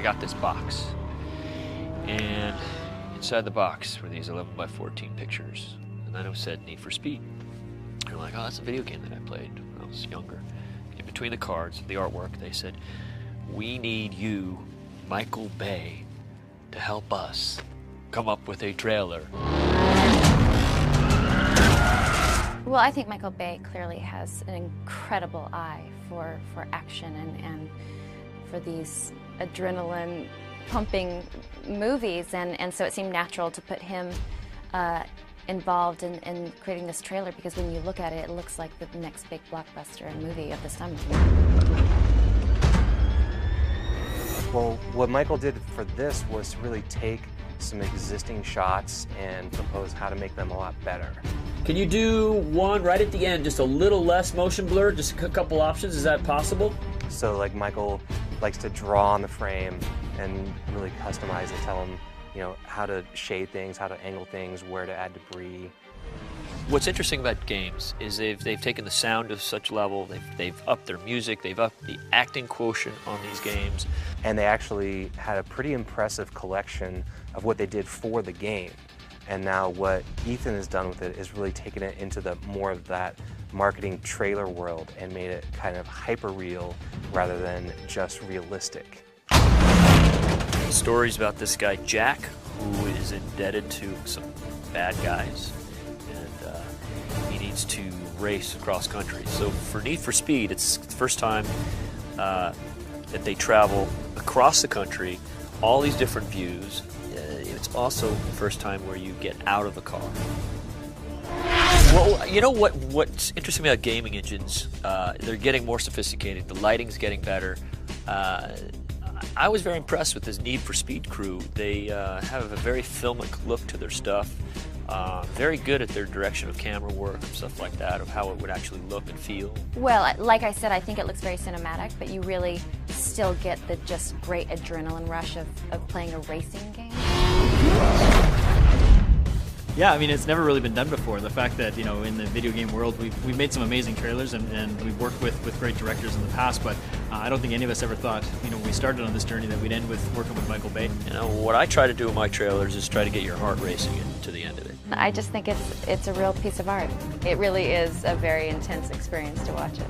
got this box. And inside the box were these 11 by 14 pictures. And then it said Need for Speed. And I'm like, oh, that's a video game that I played when I was younger. In between the cards, the artwork, they said, we need you, Michael Bay, to help us come up with a trailer. Well, I think Michael Bay clearly has an incredible eye for action and for these adrenaline-pumping movies, and so it seemed natural to put him involved in creating this trailer, because when you look at it, it looks like the next big blockbuster movie of this time. Well, what Michael did for this was to really take some existing shots and propose how to make them a lot better. Can you do one right at the end, just a little less motion blur, just a couple options? Is that possible? So like Michael likes to draw on the frame and really customize and tell him, you know, how to shade things, how to angle things, where to add debris. What's interesting about games is they've taken the sound to such level, they've upped their music, they've upped the acting quotient on these games. And they actually had a pretty impressive collection of what they did for the game. And now what Ethan has done with it is really taken it into the more of that marketing trailer world and made it kind of hyper real rather than just realistic. Stories about this guy Jack, who is indebted to some bad guys, and he needs to race across country. So for Need for Speed, it's the first time that they travel across the country, all these different views. It's also the first time where you get out of the car. Well, you know what's interesting about gaming engines? They're getting more sophisticated. The lighting's getting better. I was very impressed with this Need for Speed crew. They have a very filmic look to their stuff. Very good at their direction of camera work and stuff like that, of how it would actually look and feel. Well, like I said, I think it looks very cinematic, but you really still get the just great adrenaline rush of playing a racing game. Yeah, I mean, it's never really been done before. The fact that, you know, in the video game world, we've made some amazing trailers and we've worked with great directors in the past, but I don't think any of us ever thought, you know, when we started on this journey that we'd end with working with Michael Bay. You know, what I try to do in my trailers is try to get your heart racing to the end of it. I just think it's a real piece of art. It really is a very intense experience to watch it.